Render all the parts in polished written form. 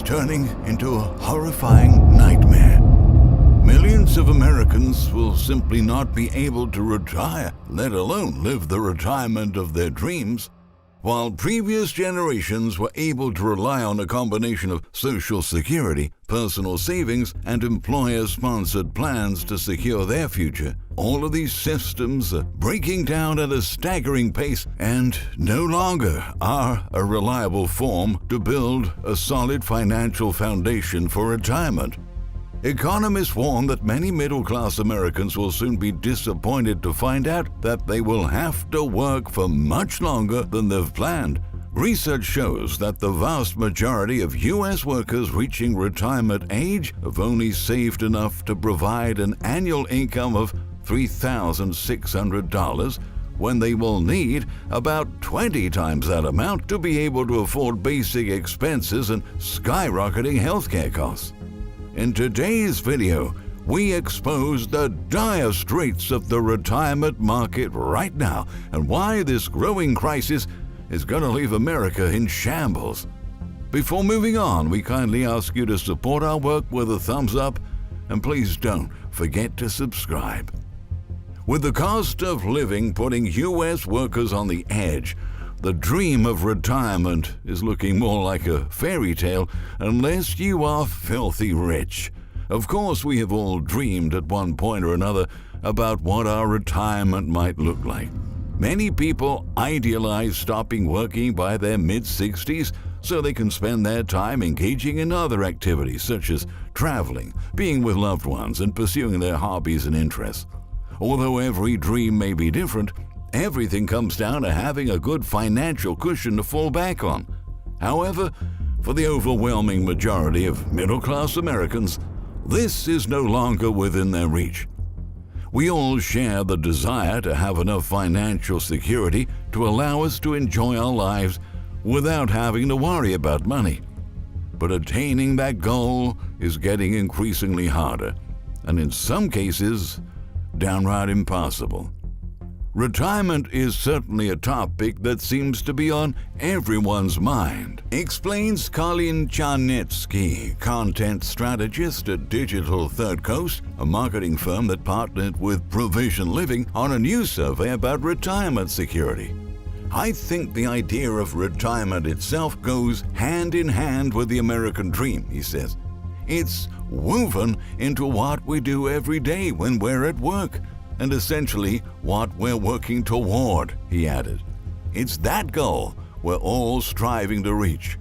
turning into a horrifying nightmare. Millions of Americans will simply not be able to retire, let alone live the retirement of their dreams. While previous generations were able to rely on a combination of Social Security, personal savings, and employer-sponsored plans to secure their future, all of these systems are breaking down at a staggering pace and no longer are a reliable form to build a solid financial foundation for retirement. Economists warn that many middle-class Americans will soon be disappointed to find out that they will have to work for much longer than they've planned. Research shows that the vast majority of U.S. workers reaching retirement age have only saved enough to provide an annual income of $3,600 when they will need about 20 times that amount to be able to afford basic expenses and skyrocketing healthcare costs. In today's video, we expose the dire straits of the retirement market right now and why this growing crisis is going to leave America in shambles. Before moving on, we kindly ask you to support our work with a thumbs up, and please don't forget to subscribe. With the cost of living putting U.S. workers on the edge, the dream of retirement is looking more like a fairy tale unless you are filthy rich. Of course, we have all dreamed at one point or another about what our retirement might look like. Many people idealize stopping working by their mid-60s so they can spend their time engaging in other activities such as traveling, being with loved ones, and pursuing their hobbies and interests. Although every dream may be different, everything comes down to having a good financial cushion to fall back on. However, for the overwhelming majority of middle-class Americans, this is no longer within their reach. We all share the desire to have enough financial security to allow us to enjoy our lives without having to worry about money. But attaining that goal is getting increasingly harder, and in some cases, downright impossible. Retirement is certainly a topic that seems to be on everyone's mind, explains Colin Charnetsky, content strategist at Digital Third Coast, a marketing firm that partnered with Provision Living on a new survey about retirement security. I think the idea of retirement itself goes hand in hand with the American dream, he says. It's woven into what we do every day when we're at work, and essentially what we're working toward, he added. It's that goal we're all striving to reach.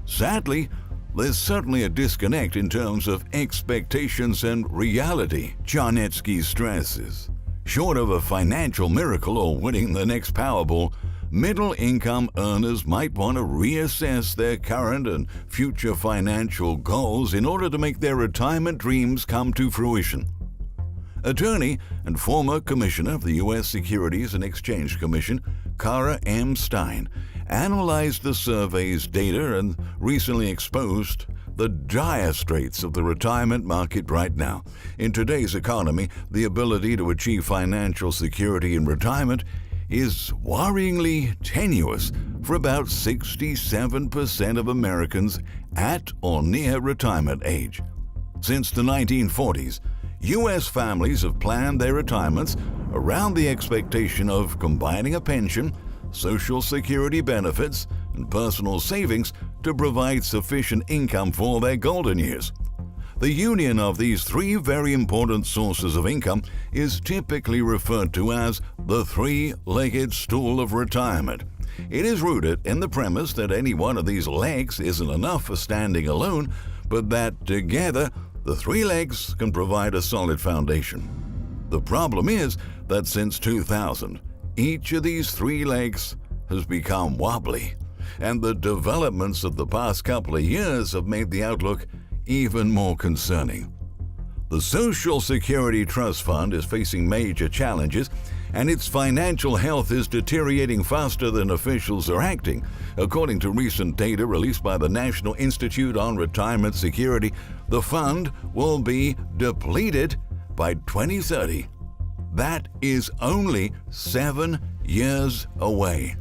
Sadly, there's certainly a disconnect in terms of expectations and reality, Charnetsky stresses. Short of a financial miracle or winning the next Powerball, middle-income earners might want to reassess their current and future financial goals in order to make their retirement dreams come to fruition. Attorney and former Commissioner of the U.S. Securities and Exchange Commission, Kara M. Stein, analyzed the survey's data and recently exposed the dire straits of the retirement market right now. In today's economy, the ability to achieve financial security in retirement is worryingly tenuous for about 67% of Americans at or near retirement age. Since the 1940s, U.S. families have planned their retirements around the expectation of combining a pension, Social Security benefits, and personal savings to provide sufficient income for their golden years. The union of these three very important sources of income is typically referred to as the three-legged stool of retirement. It is rooted in the premise that any one of these legs isn't enough for standing alone, but that together the three legs can provide a solid foundation. The problem is that since 2000, each of these three legs has become wobbly, and the developments of the past couple of years have made the outlook even more concerning. The Social Security Trust Fund is facing major challenges, and its financial health is deteriorating faster than officials are acting. According to recent data released by the National Institute on Retirement Security, the fund will be depleted by 2030. That is only 7 years away.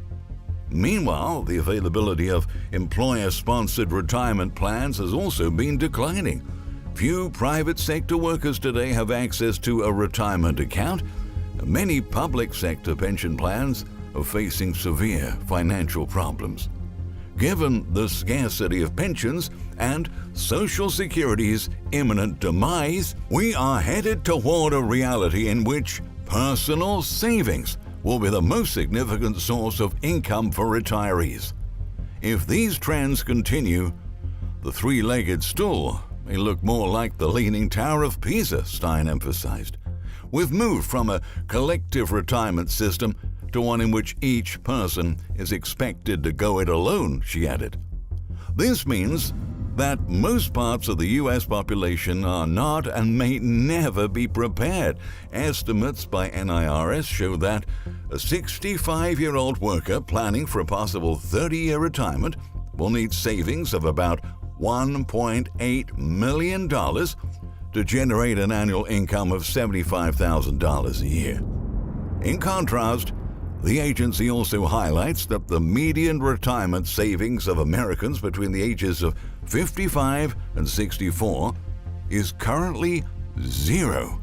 Meanwhile, the availability of employer-sponsored retirement plans has also been declining. Few private sector workers today have access to a retirement account. Many public sector pension plans are facing severe financial problems. Given the scarcity of pensions and Social Security's imminent demise, we are headed toward a reality in which personal savings will be the most significant source of income for retirees. If these trends continue, the three-legged stool may look more like the Leaning Tower of Pisa, Stein emphasized. We've moved from a collective retirement system to one in which each person is expected to go it alone, she added. This means that most parts of the U.S. population are not and may never be prepared. Estimates by NIRS show that a 65-year-old worker planning for a possible 30-year retirement will need savings of about $1.8 million to generate an annual income of $75,000 a year. In contrast, the agency also highlights that the median retirement savings of Americans between the ages of 55 and 64 is currently zero.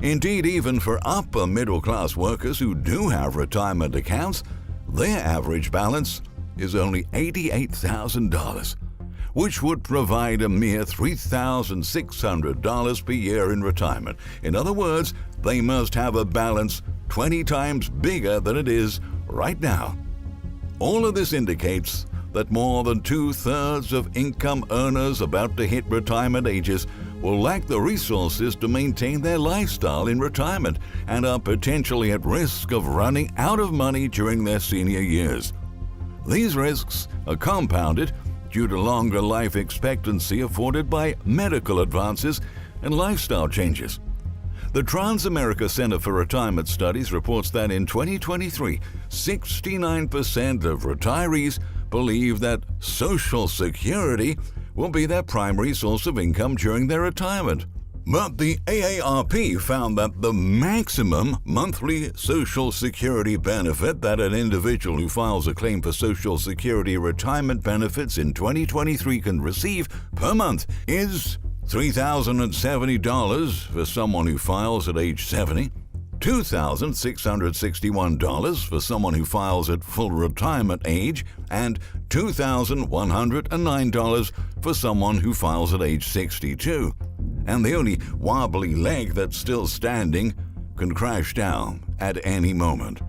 Indeed, even for upper middle-class workers who do have retirement accounts, their average balance is only $88,000, which would provide a mere $3,600 per year in retirement. In other words, they must have a balance 20 times bigger than it is right now. All of this indicates that more than 2/3 of income earners about to hit retirement ages will lack the resources to maintain their lifestyle in retirement and are potentially at risk of running out of money during their senior years. These risks are compounded due to longer life expectancy afforded by medical advances and lifestyle changes. The Transamerica Center for Retirement Studies reports that in 2023, 69% of retirees believe that Social Security will be their primary source of income during their retirement. But the AARP found that the maximum monthly Social Security benefit that an individual who files a claim for Social Security retirement benefits in 2023 can receive per month is $3,070 for someone who files at age 70, $2,661 for someone who files at full retirement age, and $2,109 for someone who files at age 62. And the only wobbly leg that's still standing can crash down at any moment.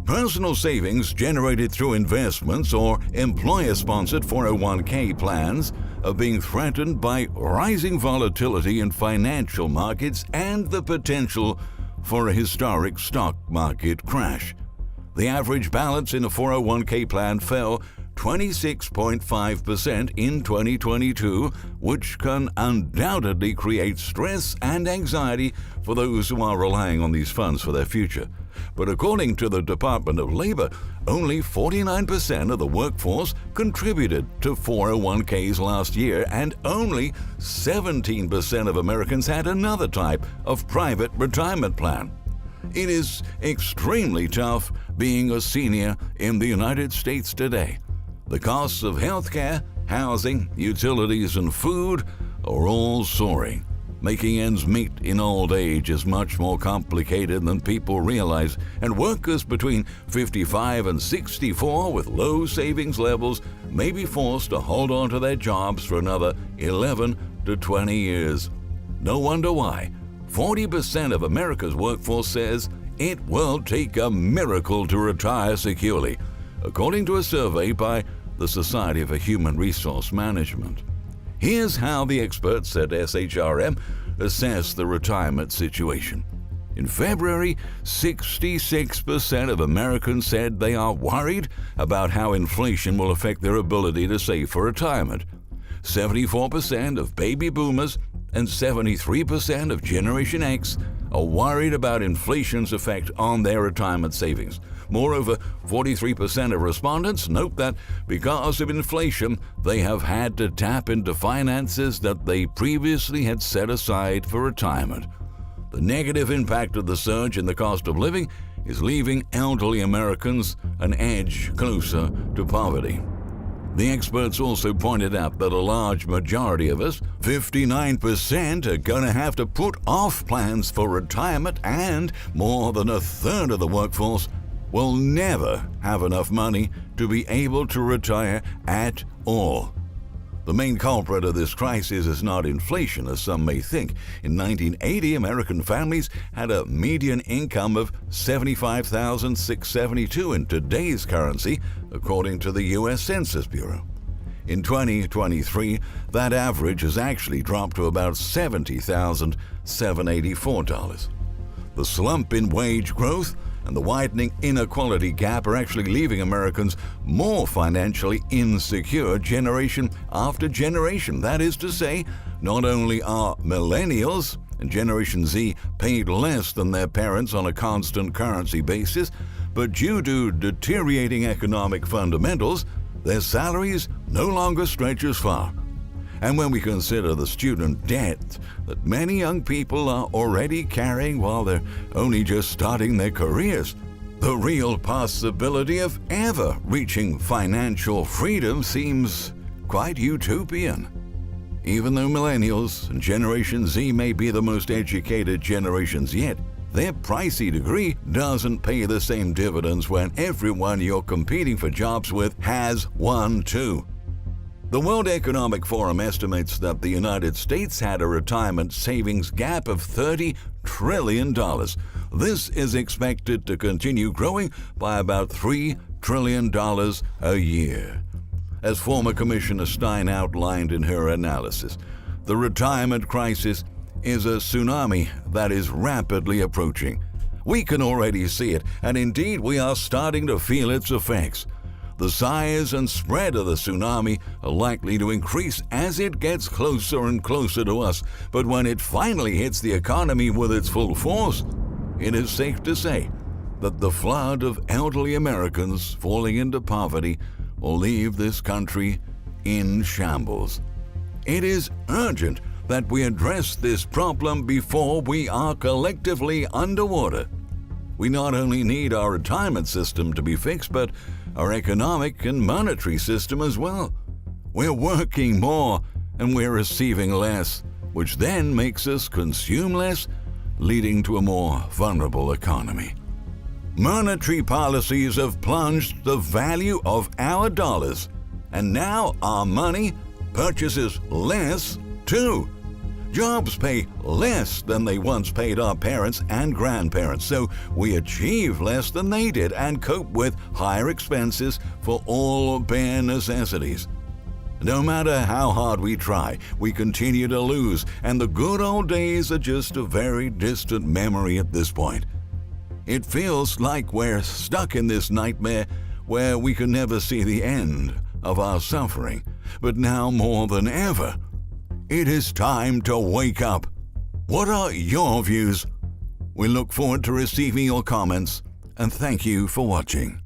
Personal savings generated through investments or employer-sponsored 401k plans are being threatened by rising volatility in financial markets and the potential for a historic stock market crash. The average balance in a 401k plan fell 26.5% in 2022, which can undoubtedly create stress and anxiety for those who are relying on these funds for their future. But according to the Department of Labor, only 49% of the workforce contributed to 401ks last year, and only 17% of Americans had another type of private retirement plan. It is extremely tough being a senior in the United States today. The costs of healthcare, housing, utilities, and food are all soaring. Making ends meet in old age is much more complicated than people realize, and workers between 55 and 64 with low savings levels may be forced to hold on to their jobs for another 11 to 20 years. No wonder why 40% of America's workforce says it will take a miracle to retire securely, according to a survey by the Society for Human Resource Management. Here's how the experts at SHRM assess the retirement situation. In February, 66% of Americans said they are worried about how inflation will affect their ability to save for retirement. 74% of baby boomers and 73% of Generation X are worried about inflation's effect on their retirement savings. Moreover, 43% of respondents note that because of inflation, they have had to tap into finances that they previously had set aside for retirement. The negative impact of the surge in the cost of living is leaving elderly Americans an edge closer to poverty. The experts also pointed out that a large majority of us, 59%, are going to have to put off plans for retirement, and more than a third of the workforce will never have enough money to be able to retire at all. The main culprit of this crisis is not inflation, as some may think. In 1980, American families had a median income of $75,672 in today's currency, according to the U.S. Census Bureau. In 2023, that average has actually dropped to about $70,784. The slump in wage growth and the widening inequality gap are actually leaving Americans more financially insecure generation after generation. That is to say, not only are millennials and Generation Z paid less than their parents on a constant currency basis, but due to deteriorating economic fundamentals, their salaries no longer stretch as far. And when we consider the student debt that many young people are already carrying while they're only just starting their careers, the real possibility of ever reaching financial freedom seems quite utopian. Even though millennials and Generation Z may be the most educated generations yet, their pricey degree doesn't pay the same dividends when everyone you're competing for jobs with has one too. The World Economic Forum estimates that the United States had a retirement savings gap of $30 trillion. This is expected to continue growing by about $3 trillion a year. As former Commissioner Stein outlined in her analysis, the retirement crisis is a tsunami that is rapidly approaching. We can already see it, and indeed we are starting to feel its effects. The size and spread of the tsunami are likely to increase as it gets closer and closer to us, but when it finally hits the economy with its full force, it is safe to say that the flood of elderly Americans falling into poverty will leave this country in shambles. It is urgent that we address this problem before we are collectively underwater. We not only need our retirement system to be fixed, but our economic and monetary system as well. We're working more and we're receiving less, which then makes us consume less, leading to a more vulnerable economy. Monetary policies have plunged the value of our dollars, and now our money purchases less too. Jobs pay less than they once paid our parents and grandparents, so we achieve less than they did and cope with higher expenses for all bare necessities. No matter how hard we try, we continue to lose, and the good old days are just a very distant memory at this point. It feels like we're stuck in this nightmare where we can never see the end of our suffering. But now more than ever, it is time to wake up. What are your views? We look forward to receiving your comments, and thank you for watching.